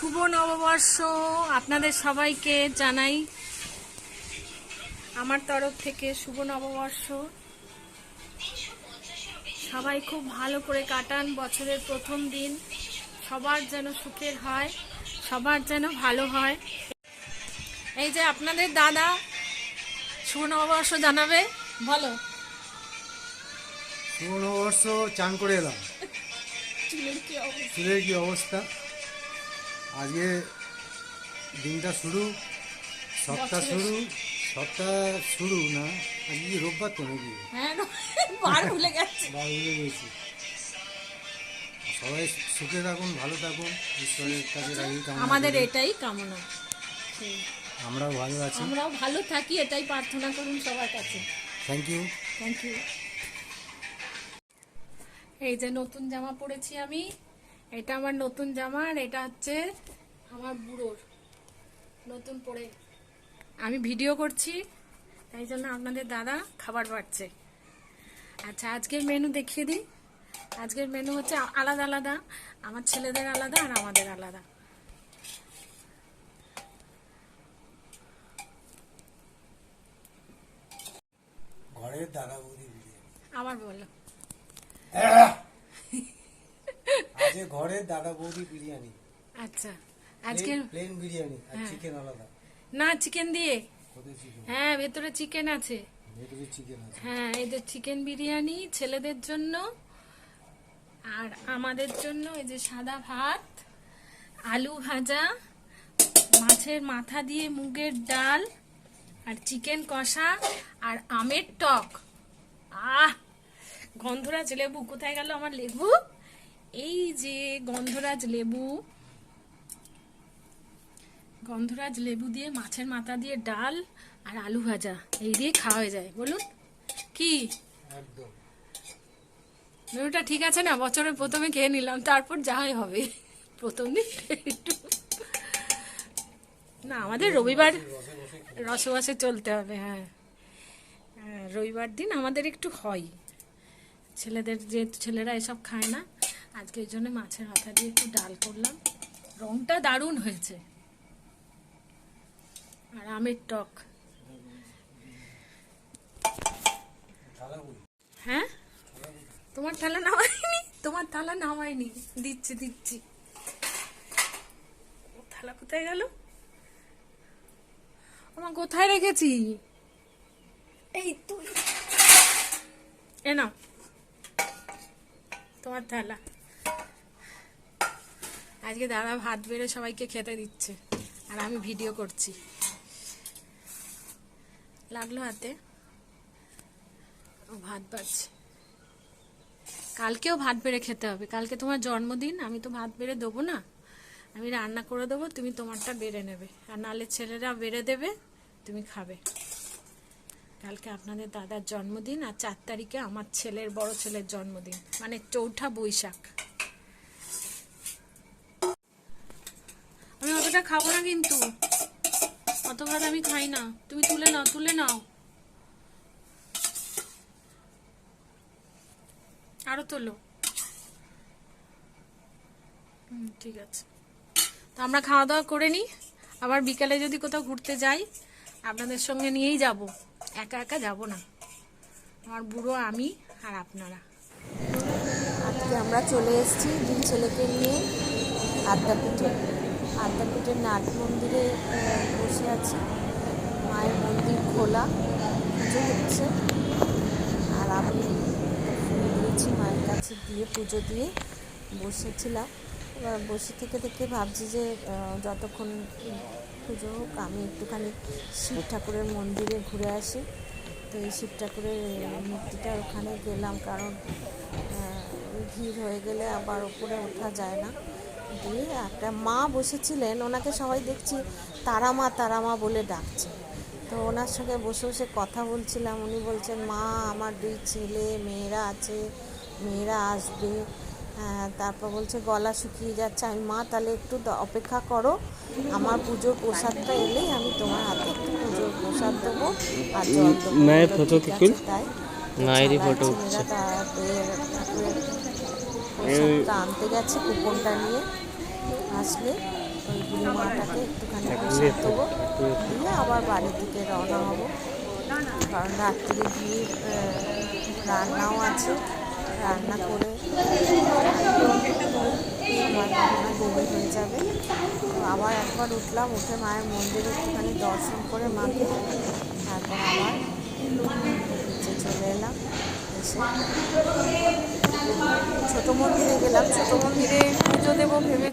শুভ নববর্ষ আপনাদের সবাইকে জানাই আমার তরফ থেকে শুভ নববর্ষ। সবাই খুব ভালো করে কাটান বছরের প্রথম দিন, সবার যেন সুখের হয়, সবার যেন ভালো হয়। এই যে আপনাদের দাদা শুভ নববর্ষ জানাবে, বলো। শুভ নববর্ষ, চান করে এলাম। চুলের কি অবস্থা? আজকে দিনটা শুরু, সপ্তাহ শুরু না, আজকে কি রোববার তো নাকি? বার ভুলে গেছি। সবাই সুখে থাকুন, ভালো থাকুন, ঈশ্বরের কাছে রাখি কামনা আমাদের করি। এটাই কামনা, আমরাও ভালো আছি, আমরাও ভালো থাকি, এটাই প্রার্থনা করুন সবার কাছে। Thank you. Thank you. এই যে নতুন জামা পরেছি আমি, এটা আমার নতুন জামা, আর এটা হচ্ছে আমার বুড়োর নতুন পরে আমি ভিডিও করছি, তাই জন্য আপনাদের দাদা খাবার বাড়ছে। আচ্ছা, আজকের মেনু দেখিয়ে দিই। আজকের মেনু হচ্ছে আলাদা আলাদা, আমার ছেলেদের আলাদা আর আমাদের আলাদা। ঘরের দাদা বৌদি আবার বলো। আজকে ঘরের দাদা বৌদি বিরিয়ানি। আচ্ছা, আজকের প্লেন বিরিয়ানি আর চিকেন আলাদা। না, চিকেন দিয়ে। কোথায় চিকেন? হ্যাঁ, ভেতরে চিকেন আছে। ভেতরে চিকেন আছে। হ্যাঁ, এই যে চিকেন বিরিয়ানি ছেলেদের জন্য, আর আমাদের জন্য এই যে সাদা ভাত, আলু ভাজা, মাছের মাথা দিয়ে মুগের ডাল, আর চিকেন কষা, আর আমের টক। গন্ধরাজ লেবু কোথায় গেল আমার লেবু? এই যে গন্ধরাজ লেবু দিয়ে মাছের মাথা দিয়ে ডাল আর আলু ভাজা, এই দিয়ে খাওয়া হয়ে যায়। বলুন কি একদম মেনুটা ঠিক আছে না? বছরের প্রথমে খেয়ে নিলাম, তারপর যাই হবে প্রথম দিন একটু না, আমাদের রবিবার রসে বসে চলতে হবে। হ্যাঁ, রবিবার দিন আমাদের একটু হয়, ছেলেদের যেহেতু ছেলেরা এসব খায় না, আজকে এই জন্য মাছের মাথা দিয়ে একটু ডাল করলাম। রংটা দারুণ হয়েছে। আর আমের টক। হ্যাঁ, তোমার থালা নামাইনি, দিচ্ছি। থালা কোথায় গেল? আমার কোথায় রেখেছি? এই তুই এ নাও তোমার থালা। আজকে দাদা ভাত বেড়ে সবাইকে খেতে দিচ্ছে, আর আমি ভিডিও করছি। লাগলো হাতে, ভাত বাড়ছে। কালকেও ভাত বেড়ে খেতে হবে, কালকে তোমার জন্মদিন, আমি তো ভাত বেড়ে দেবো না, আমি রান্না করে দেবো, তুমি তোমারটা বেড়ে নেবে, আর নালে ছেলেরা বেড়ে দেবে, তুমি খাবে। কালকে আপনাদের দাদার জন্মদিন, আর 4 তারিখে আমার ছেলের, বড় ছেলের জন্মদিন, মানে 4ঠা বৈশাখ। আমি অতটা খাবো না, কিন্তু অত ভাত আমি খাই না। তুমি তুলে নাও আরো তোলো। ঠিক আছে, তো আমরা খাওয়া দাওয়া করে নিই, আবার বিকালে যদি কোথাও ঘুরতে যাই আপনাদের সঙ্গে নিয়েই যাব, একা একা যাব না। আমার বুড়ো, আমি আর আপনারা। আজকে আমরা চলে এসেছি 2 ছেলেকে নিয়ে আদ্যাপীঠের নাট মন্দিরে বসে আছি। মায়ের মন্দির খোলা, পুজো হচ্ছে, আর আমি ফুল দিয়েছি মায়ের কাছে, দিয়ে পুজো দিয়ে বসেছিলাম। এবার বসে থেকে ভাবছি যে যতক্ষণ পুজো হোক আমি একটুখানি শিব ঠাকুরের মন্দিরে ঘুরে আসি। তো এই শিব ঠাকুরের মূর্তিটা ওখানে গেলাম, কারণ ভিড় হয়ে গেলে আবার ওপরে ওঠা যায় না। দিয়ে একটা মা বসেছিলেন, ওনাকে সবাই দেখছি তারা মা বলে ডাকছে। তো ওনার সঙ্গে বসে কথা বলছিলাম। উনি বলছেন, মা আমার 2 ছেলে মেয়েরা আছে, মেয়েরা আসবে। তারপর বলছে গলা শুকিয়ে যাচ্ছে। আমি, মা তাহলে একটু অপেক্ষা করো, আমার পুজোর প্রসাদটা এলেই আমি তোমার হাতে একটু পুজোর প্রসাদ দেবো আর জল দেবো। তাই মায়েরই ফটো উঠছে, প্রসাদটা আনতে গেছে, কুপনটা নিয়ে আসলে ওই বুড়ি মাটাকে একটুখানি প্রসাদ দেবো, দিয়ে আবার বাড়ির দিকে রওনা হব। কারণ রাত্রে গিয়ে রান্নাও আছে, রান্না করে আমার দেরি হয়ে যাবে। তো আবার একবার উঠলাম, উঠে মায়ের মন্দিরে একটুখানি দর্শন করে মাকে, তারপর আবার নিচে চলে এলাম। এসে ছোটো মন্দিরে গেলাম, ছোটো মন্দিরে পুজো দেবো ভেবে